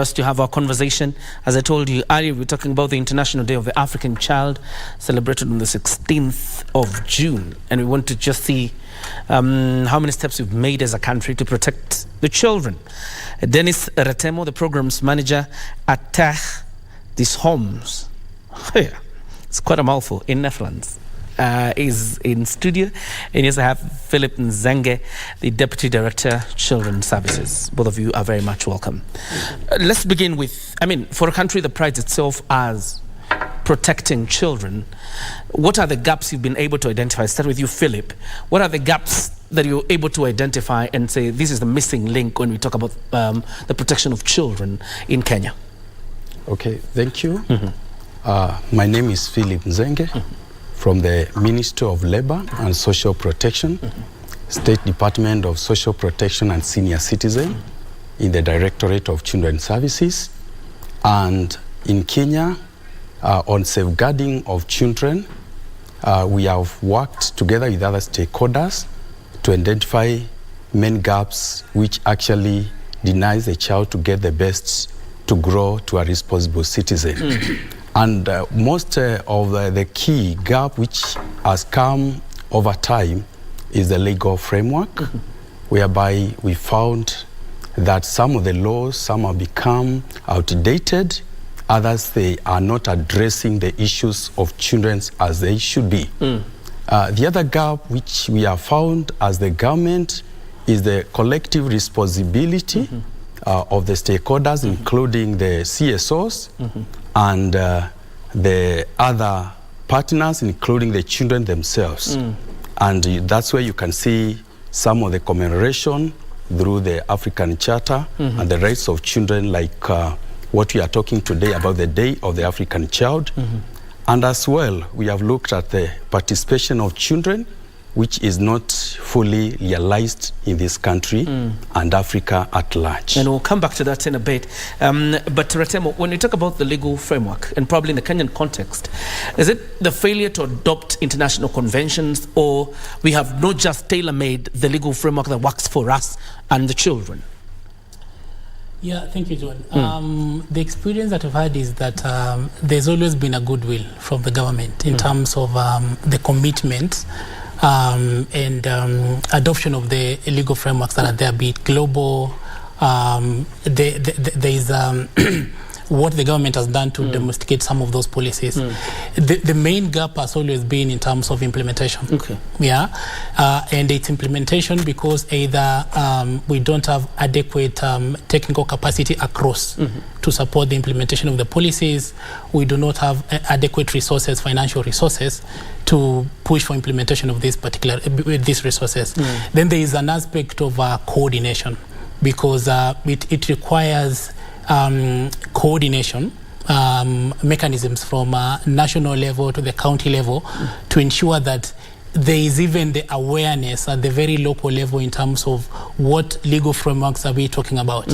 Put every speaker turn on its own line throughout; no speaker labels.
Us to have our conversation. As I told you earlier, we're talking about the International Day of the African Child, celebrated on the 16th of June. And we want to just see how many steps we've made as a country to protect the children. Dennis RATEMO, the programs manager at TERRES Homes, it's quite a mouthful, in Netherlands, is in studio. And yes, I have Philip NZENGE, the Deputy Director, Children's Services. Both of you are very much welcome. Let's begin with, for a country that prides itself as protecting children, what are the gaps you've been able to identify? Start with you, Philip. What are the gaps that you're able to identify and say this is the missing link when we talk about the protection of children in Kenya?
Okay, thank you. My name is Philip NZENGE. From the Ministry of Labor and Social Protection, State Department of Social Protection and Senior Citizen, in the Directorate of Children's Services. And in Kenya, on safeguarding of children, we have worked together with other stakeholders to identify main gaps which actually denies the child to get the best to grow to a responsible citizen. And most of the key gap which has come over time is the legal framework, whereby we found that some of the laws, some have become outdated, others they are not addressing the issues of children as they should be. The other gap which we have found as the government is the collective responsibility of the stakeholders, including the CSOs, and the other partners, including the children themselves. And that's where you can see some of the commemoration through the African Charter and the rights of children, like what we are talking today about the Day of the African Child. And as well, we have looked at the participation of children, which is not fully realized in this country and Africa at large.
And we'll come back to that in a bit. But RATEMO, when you talk about the legal framework, and probably in the Kenyan context, is it the failure to adopt international conventions, or we have not just tailor-made the legal framework that works for us and the children?
Yeah, thank you, John. The experience that we've had is that there's always been a goodwill from the government in terms of the commitment and adoption of the legal frameworks that are there, be it global. There is what the government has done to domesticate some of those policies. The main gap has always been in terms of implementation. And it's implementation because either we don't have adequate technical capacity across to support the implementation of the policies. We do not have adequate resources, financial resources, to push for implementation of these these resources. Then there is an aspect of coordination, because it requires coordination mechanisms from national level to the county level to ensure that there is even the awareness at the very local level in terms of what legal frameworks are we talking about,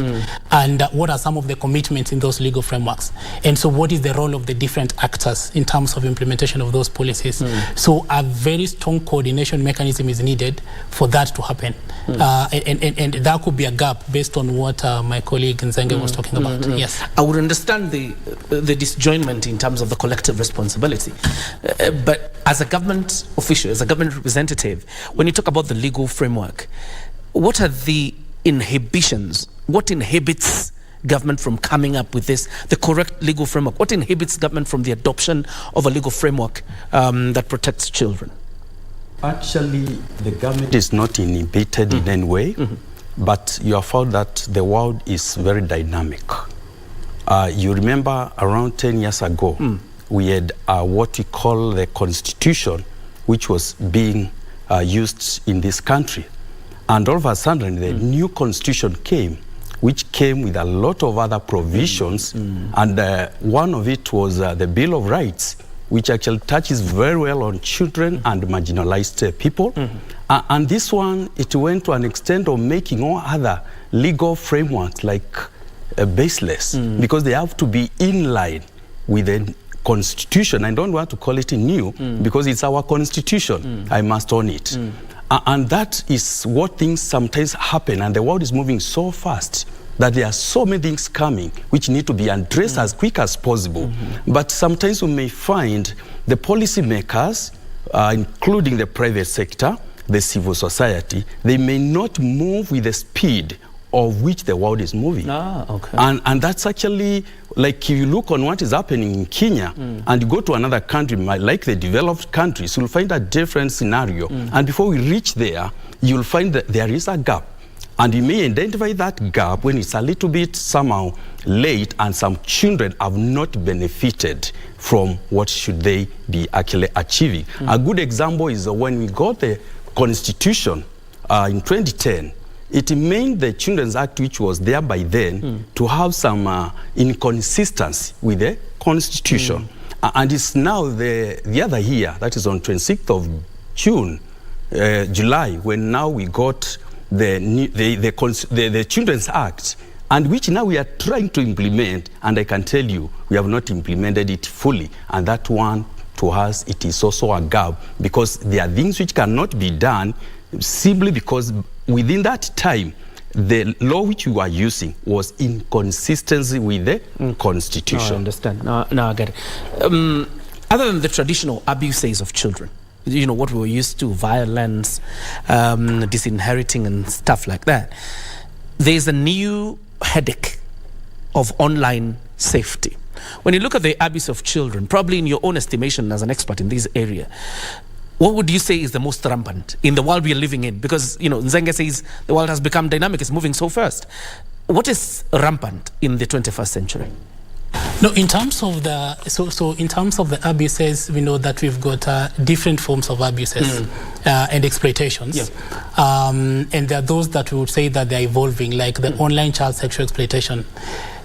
and what are some of the commitments in those legal frameworks, and so what is the role of the different actors in terms of implementation of those policies. So a very strong coordination mechanism is needed for that to happen. And that could be a gap based on what my colleague NZENGE was talking about. Yes,
I would understand the disjointment in terms of the collective responsibility, but as a government official, as a government representative, when you talk about the legal framework, what are the inhibitions? What inhibits government from coming up with the correct legal framework? What inhibits government from the adoption of a legal framework that protects children?
Actually, the government is not inhibited in any way, but you have found that the world is very dynamic. You remember around 10 years ago, we had what we call the Constitution, which was being used in this country. And all of a sudden, the new Constitution came, which came with a lot of other provisions. And one of it was the Bill of Rights, which actually touches very well on children and marginalized people. And this one, it went to an extent of making all other legal frameworks like baseless, because they have to be in line with the Constitution. I don't want to call it new, because it's our Constitution. I must own it. And that is what things sometimes happen, and the world is moving so fast that there are so many things coming which need to be addressed as quick as possible. But sometimes we may find the policymakers, including the private sector, the civil society, they may not move with the speed of which the world is moving. And that's actually, like, if you look on what is happening in Kenya and you go to another country, like the developed countries, you'll find a different scenario. And before we reach there, you'll find that there is a gap. And you may identify that gap when it's a little bit somehow late and some children have not benefited from what should they be actually achieving. A good example is when we got the Constitution in 2010, it made the Children's Act, which was there by then, to have some inconsistency with the Constitution. And it's now the other year, that is on 26th of July, when now we got the Children's Act, and which now we are trying to implement, and I can tell you, we have not implemented it fully. And that one, to us, it is also a gap, because there are things which cannot be done simply because within that time, the law which you are using was in consistency with the Constitution.
I understand. Now I get it. Other than the traditional abuses of children, you know, what we were used to, violence, disinheriting and stuff like that, there's a new headache of online safety. When you look at the abuse of children, probably in your own estimation as an expert in this area, what would you say is the most rampant in the world we are living in? Because, you know, NZENGE says the world has become dynamic, it's moving so fast. What is rampant in the 21st century?
No, in terms of the in terms of the abuses, we know that we've got different forms of abuses and exploitations, and there are those that we would say that they're evolving, like the online child sexual exploitation.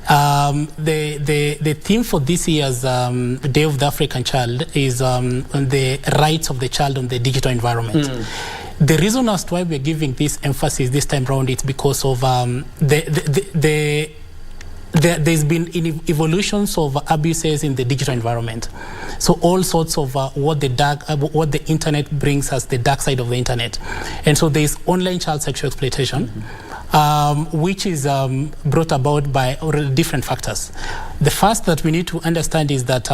The theme for this year's Day of the African Child is on the rights of the child on the digital environment. The reason as to why we're giving this emphasis this time around is because of there's been evolutions of abuses in the digital environment. So all sorts of what the internet brings as the dark side of the internet. And so there's online child sexual exploitation, which is brought about by different factors. The first that we need to understand is that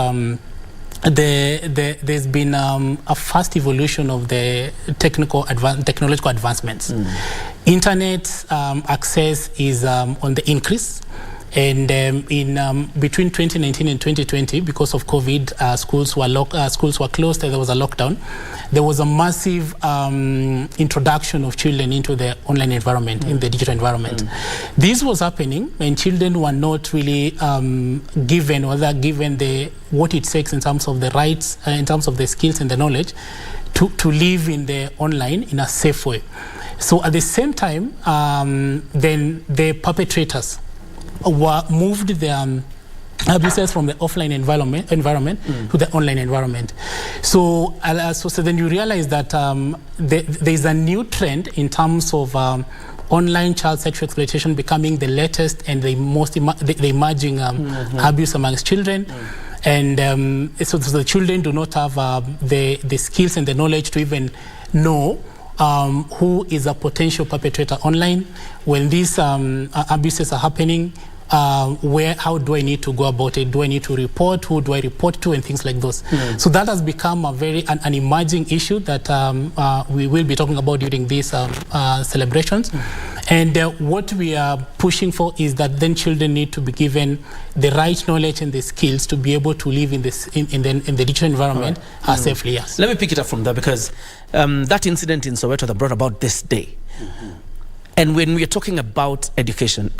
there's been a fast evolution of the technological advancements. Internet access is on the increase. And between 2019 and 2020, because of COVID, schools were closed and there was a lockdown. There was a massive introduction of children into the online environment, in the digital environment. This was happening when children were not really given what it takes in terms of the rights, in terms of the skills and the knowledge to live in the online in a safe way. So at the same time, then the perpetrators moved the abuses from the offline environment to the online environment. So then you realize that there's a new trend in terms of online child sexual exploitation becoming the latest and the most the emerging abuse amongst children. And so the children do not have the skills and the knowledge to even know who is a potential perpetrator online. When these abuses are happening, how do I need to go about it? Do I need to report? Who do I report to? And things like those. So that has become an emerging issue that we will be talking about during these celebrations. And what we are pushing for is that then children need to be given the right knowledge and the skills to be able to live in the digital environment safely. Yes.
Let me pick it up from there, because that incident in Soweto that brought about this day. And when we are talking about education,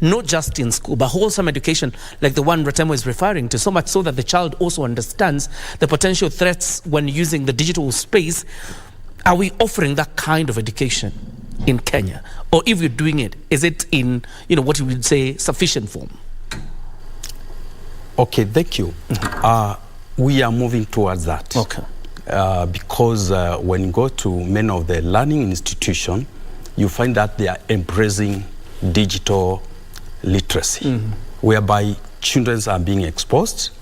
not just in school, but wholesome education, like the one RATEMO is referring to, so much so that the child also understands the potential threats when using the digital space. Are we offering that kind of education in Kenya? Or if we're doing it, is it in, what you would say, sufficient form?
Okay, thank you. We are moving towards that.
Okay.
Because when you go to many of the learning institutions, you find that they are embracing digital literacy, whereby children are being exposed.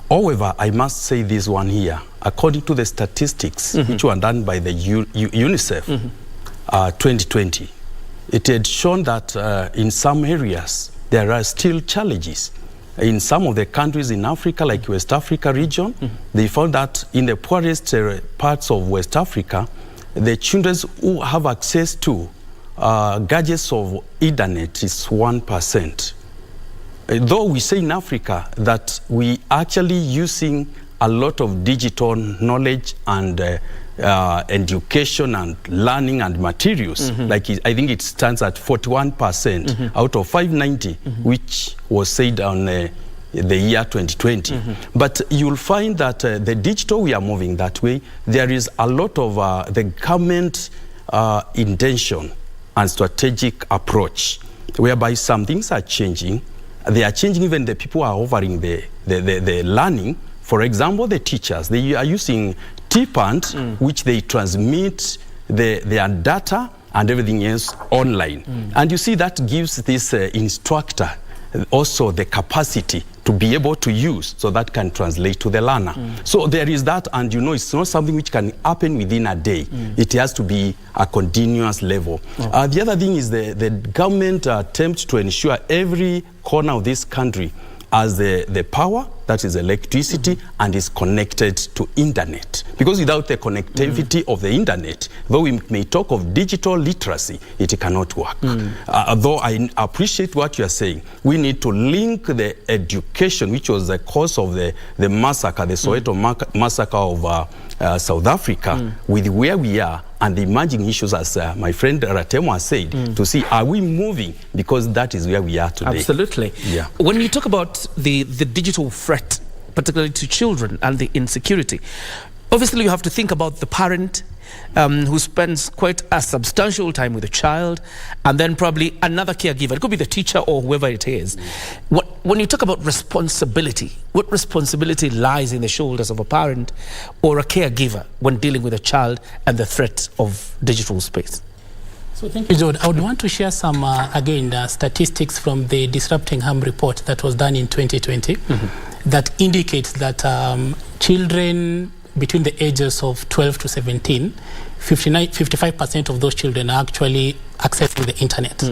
However, I must say this one here. According to the statistics which were done by the UNICEF, 2020, it had shown that in some areas there are still challenges. In some of the countries in Africa, like West Africa region, they found that in the poorest parts of West Africa, the children who have access to gadgets of internet is 1%. Though we say in Africa that we actually using a lot of digital knowledge and education and learning and materials, like I think it stands at 41% out of 590, which was said on the year 2020. But you'll find that the digital, we are moving that way. There is a lot of the government intention and strategic approach, whereby some things are changing. They are changing, even the people are offering the learning. For example, the teachers, they are using TPANT, which they transmit their data and everything else online. And you see that gives this instructor also the capacity to be able to use, so that can translate to the learner. So there is that, and you know, it's not something which can happen within a day. It has to be a continuous level. The other thing is the government attempt to ensure every corner of this country has the power, that is electricity, and is connected to internet. Because without the connectivity of the internet, though we may talk of digital literacy, it cannot work. Though I appreciate what you are saying, we need to link the education, which was the cause of the massacre, the Soweto massacre of South Africa, with where we are and the emerging issues, as my friend RATEMO has said, to see, are we moving? Because that is where we are today.
Absolutely.
Yeah.
When you talk about the digital threat, particularly to children and the insecurity, obviously you have to think about the parent who spends quite a substantial time with a child, and then probably another caregiver. It could be the teacher or whoever it is. When you talk about responsibility, what responsibility lies in the shoulders of a parent or a caregiver when dealing with a child and the threat of digital space?
So thank you, George. I would want to share some, again, statistics from the Disrupting Harm report that was done in 2020 that indicates that children between the ages of 12 to 17, 55% of those children are actually accessing the internet.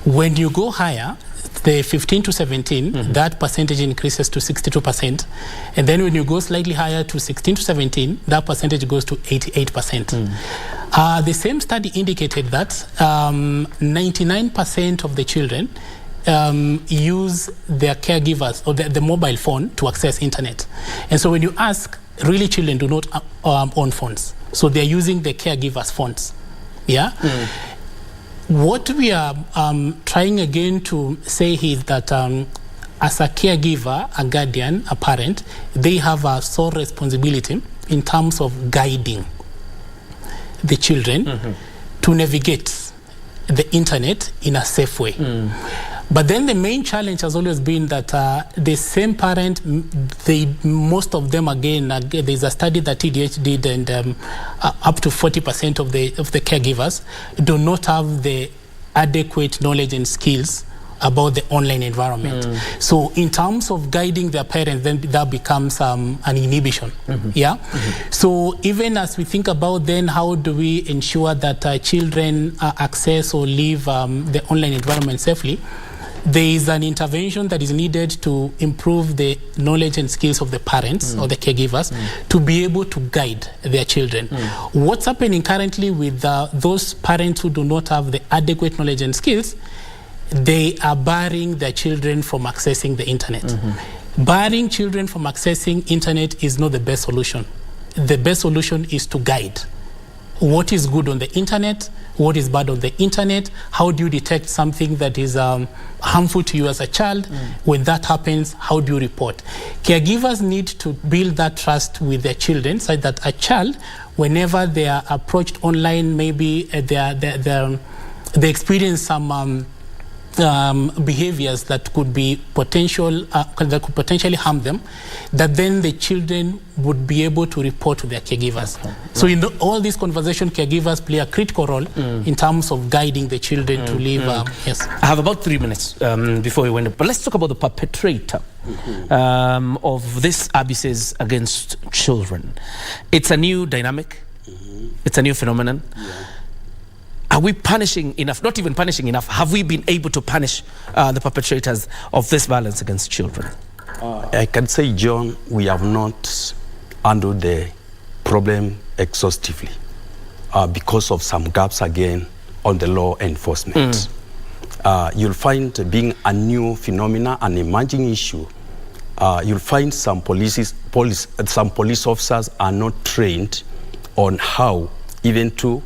When you go higher, the 15 to 17, that percentage increases to 62%. And then when you go slightly higher to 16 to 17, that percentage goes to 88%. The same study indicated that 99% of the children use their caregivers or the mobile phone to access internet. And so when you ask, really children do not own phones. So they're using the caregivers' phones. Yeah? What we are trying again to say is that as a caregiver, a guardian, a parent, they have a sole responsibility in terms of guiding the children to navigate the internet in a safe way. But then the main challenge has always been that the same parent, most of them, again, there's a study that TDH did, and up to 40% of the caregivers do not have the adequate knowledge and skills about the online environment. So in terms of guiding their parents, then that becomes an inhibition. Yeah. So even as we think about then how do we ensure that children access or leave the online environment safely, there is an intervention that is needed to improve the knowledge and skills of the parents or the caregivers to be able to guide their children. What's happening currently with those parents who do not have the adequate knowledge and skills, they are barring their children from accessing the internet. Barring children from accessing internet is not the best solution. The best solution is to guide. What is good on the internet? What is bad on the internet? How do you detect something that is harmful to you as a child? When that happens, how do you report? Caregivers need to build that trust with their children so that a child, whenever they are approached online, maybe they experience some behaviors that could be that could potentially harm them, that then the children would be able to report to their caregivers. So in all these conversations, caregivers play a critical role in terms of guiding the children to live. Yes.
I have about 3 minutes before we went up, but let's talk about the perpetrator of these abuses against children. It's a new dynamic. It's a new phenomenon. are we punishing enough? Not even punishing enough. Have we been able to punish the perpetrators of this violence against children?
I can say, John, we have not handled the problem exhaustively because of some gaps again on the law enforcement. You'll find being a new phenomena, an emerging issue, you'll find some police officers are not trained on how even to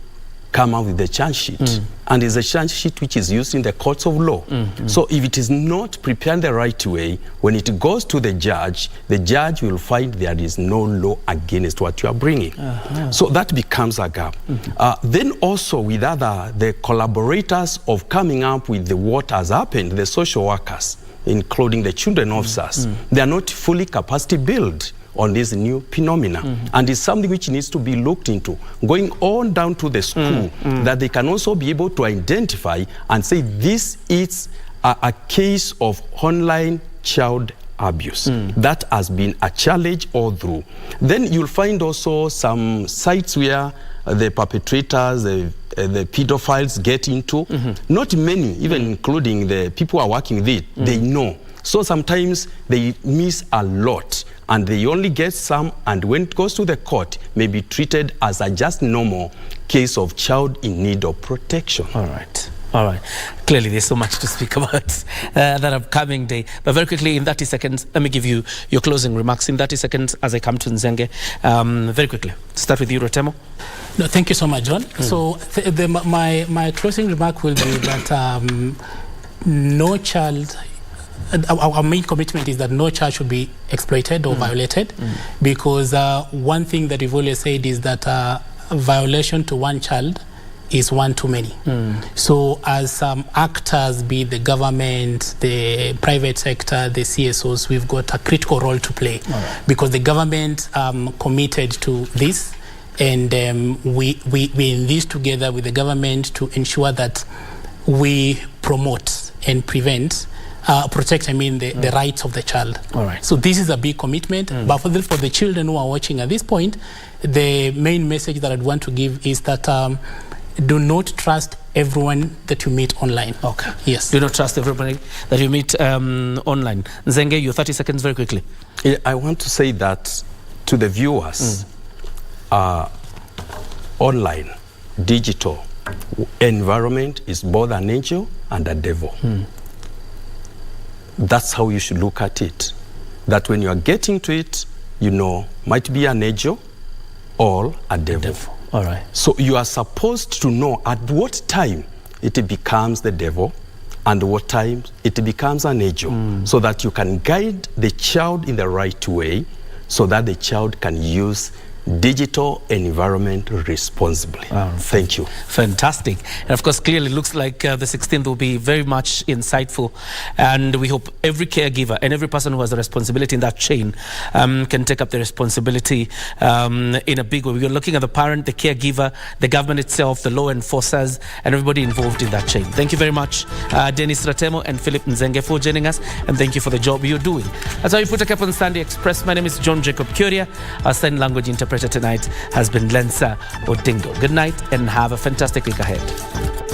come up with the charge sheet. And it's a charge sheet which is used in the courts of law. So if it is not prepared the right way, when it goes to the judge will find there is no law against what you are bringing. So that becomes a gap. Then also with the collaborators of coming up with what has happened, the social workers, including the children officers, they are not fully capacity built on this new phenomena. And it's something which needs to be looked into, going on down to the school, that they can also be able to identify and say this is a case of online child abuse. That has been a challenge all through. Then you'll find also some sites where the perpetrators, the pedophiles get into. Not many, even including the people who are working with it, they know. So sometimes they miss a lot and they only get some, and when it goes to the court, may be treated as a just normal case of child in need of protection.
All right. All right. Clearly, there's so much to speak about that upcoming day. But very quickly, in 30 seconds, let me give you your closing remarks. In 30 seconds, as I come to Nzenge, very quickly. Start with you, RATEMO.
No, thank you so much, John. So my closing remark will be that no child, our main commitment is that no child should be exploited or violated, because one thing that we've always said is that violation to one child is one too many. So as actors, be the government, the private sector, the CSOs, we've got a critical role to play, because the government committed to this, and we in this together with the government to ensure that we promote and protect the rights of the child.
All right.
So this is a big commitment, but for the children who are watching at this point, the main message that I'd want to give is that do not trust everyone that you meet online.
Okay.
Yes.
Do not trust everybody that you meet online. Nzenge, your 30 seconds very quickly.
I want to say that to the viewers, online, digital environment is both an angel and a devil. That's how you should look at it. That when you are getting to it, you know, might be an angel or a devil.
All right.
So you are supposed to know at what time it becomes the devil and what time it becomes an angel, so that you can guide the child in the right way, so that the child can use digital environment responsibly. Thank you.
Fantastic. And of course, clearly looks like the 16th will be very much insightful, and we hope every caregiver and every person who has a responsibility in that chain can take up the responsibility in a big way. We're looking at the parent, the caregiver, the government itself, the law enforcers, and everybody involved in that chain. Thank you very much, Dennis RATEMO and Philip Nzenge, for joining us, and thank you for the job you're doing. That's how you put a cap on Sunday Express. My name is John Jacob Curia. Our sign language interpreter tonight has been Lensa Odingo. Good night and have a fantastic week ahead.